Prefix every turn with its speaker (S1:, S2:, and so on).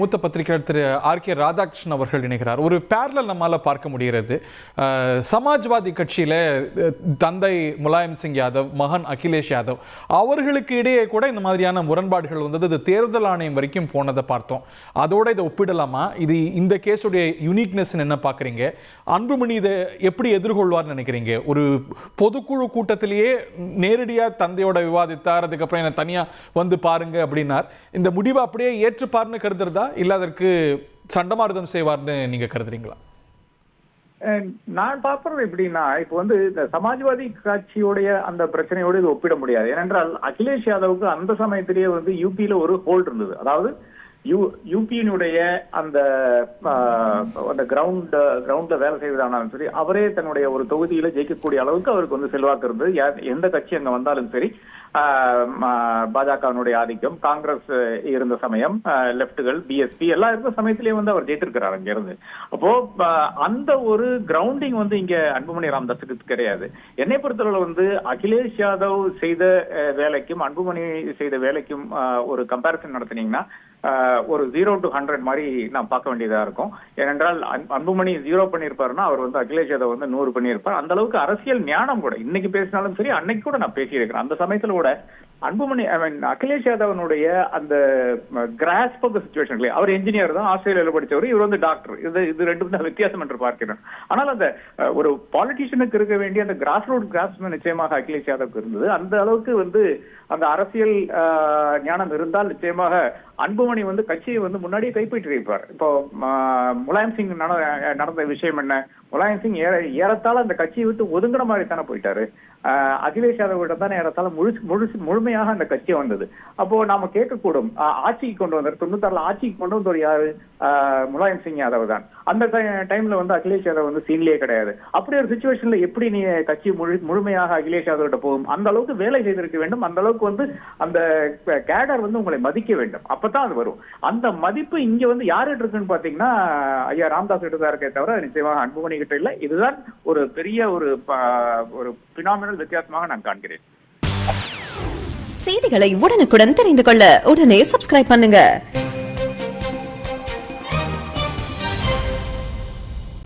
S1: மூத்த பத்திரிகையாளர் திரு ஆர்.கே. ராதாகிருஷ்ணன் அவர்கள் இணைகிறார். ஒரு பேரலல் நம்மால பார்க்க முடிகிறது. சமாஜ்வாதி கட்சியில தந்தை முலாயம் சிங் யாதவ், மகன் அகிலேஷ் யாதவ் அவர்களுக்கு இடையே கூட இந்த மாதிரியான முரண்பாடுகள் வந்தது. இது தேர்தல் ஆணையம் வரைக்கும் போனதை பார்த்தோம். அதோட இதை ஒப்பிடலாமா? இது இந்த கேஸுடைய யூனிக்னஸ் என்ன பார்க்குறீங்க? அன்புமணி இதை எப்படி எதிர்கொள்வார்னு நினைக்கிறீங்க? ஒரு பொதுக்குழு கூட்டத்திலேயே நேரடியாக தந்தையோட விவாதித்தார், அதுக்கப்புறம் என்ன தனியாக வந்து பாருங்க அப்படின்னார். இந்த முடிவை அப்படியே ஏற்றுப்பார்னு கருதுறதா இல்ல அதற்கு சண்டமாரதம் செய்வார்னு நீங்க கருதுறீங்களா?
S2: நான் பார்ப்பது எப்படின்னா, இப்ப வந்து இந்த சமாஜ்வாதி கட்சியோடைய அந்த பிரச்சனையோடு இது ஒப்பிட முடியாது. ஏனென்றால் அகிலேஷ் யாதவுக்கு அந்த சமயத்திலேயே வந்து யூபியில ஒரு ஹோல்ட் இருந்தது. அதாவது யூபியினுடைய அந்த கிரவுண்ட்ல வேலை செய்வதானாலும் சரி, அவரே தன்னுடைய ஒரு தொகுதியில ஜெயிக்கக்கூடிய அளவுக்கு அவருக்கு வந்து செல்வாக்கு இருந்தது. எந்த கட்சி அங்க வந்தாலும் சரி, பாஜகவினுடைய ஆதிக்கம், காங்கிரஸ் இருந்த சமயம், லெப்டுகள், பிஎஸ்பி எல்லாம் இருந்த சமயத்திலேயே வந்து அவர் ஜெயித்திருக்கிறார் அங்க இருந்து. அப்போ அந்த ஒரு கிரவுண்டிங் வந்து இங்க அன்புமணி ராமதாஸுக்கு கிடையாது. என்னை பொறுத்தவரை வந்து அகிலேஷ் யாதவ் செய்த வேலைக்கும் அன்புமணி செய்த வேலைக்கும் ஒரு கம்பேரிசன் நடத்தினீங்கன்னா ஒரு 0 to 100 மாதிரி நான் பார்க்க வேண்டியதா இருக்கும். ஏனென்றால் அன்புமணி 0 பண்ணியிருப்பாருன்னா அவர் வந்து அகிலேஷ் யாதவ் வந்து 100 பண்ணியிருப்பார். அந்த அளவுக்கு அரசியல் ஞானம் கூட இன்னைக்கு பேசினாலும் சரி, அன்னைக்கு கூட நான் பேசியிருக்கிறேன். அந்த சமயத்துல கூட அன்புமணி அகிலேஷ் யாதவனுடைய அந்த கிராஸ்ப் ஆஃப் தி சிச்சுவேஷன், அவர் என்ஜினியர் தான், ஆஸ்திரேலியாவில் படித்தவர், இவர் வந்து டாக்டர். இது ரெண்டும் தான் வித்தியாசம் என்று பார்க்கிறேன். ஆனால் அந்த ஒரு பாலிட்டிஷியனுக்கு இருக்க வேண்டிய அந்த கிராஸ் ரூட் கிராஸ்ப் நிச்சயமாக அகிலேஷ் யாதவுக்கு இருந்தது. அந்த அளவுக்கு வந்து அந்த அரசியல் ஞானம் இருந்தால் நிச்சயமாக அன்புமணி வந்து கட்சியை வந்து முன்னாடியே கைப்பற்றி வைப்பார். இப்போ முலாயம் சிங் நடந்த விஷயம் என்ன? முலாயம் சிங் ஏறத்தாழ அந்த கட்சியை விட்டு ஒதுங்குற மாதிரி தானே போயிட்டாரு. அகிலேஷ் யாதவ் விட தானே ஏறத்தாழ முழுமையாக அந்த கட்சி வந்தது. அப்போ நாம கேட்கக்கூடும், ஆட்சிக்கு கொண்டு வந்தார் 96 ஆட்சிக்கு கொண்டு வந்தவர் யாரு? முலாயம் சிங் யாதவ் தான். அந்த டைம்ல வந்து அகிலேஷ் யாதவ் வந்து சீன்லயே கிடையாது. அப்படி ஒரு சிச்சுவேஷன்ல எப்படி நீ கட்சி முழுமையாக அகிலேஷ் யாதவ் கிட்ட போகும்? அந்த அளவுக்கு வேலை செய்திருக்க வேண்டும். அந்த அளவுக்கு வந்து அந்த கேடர் வந்து உங்களை மதிக்க வேண்டும். அப்பதான் அது வரும். அந்த மதிப்பு இங்க வந்து யார்கிட்ட இருக்குன்னு பாத்தீங்கன்னா ஐயா ராமதாஸ் கிட்ட தான் இருக்கே தவிர நிச்சயமாக அன்புமணி கிட்ட இல்ல. இதுதான் ஒரு பெரிய ஒரு பினாமினல் வித்தியாசமாக நான் காண்கிறேன்.
S3: செய்திகளை உடனுக்குடன் தெரிந்து கொள்ள உடனே சப்ஸ்கிரைப் பண்ணுங்க.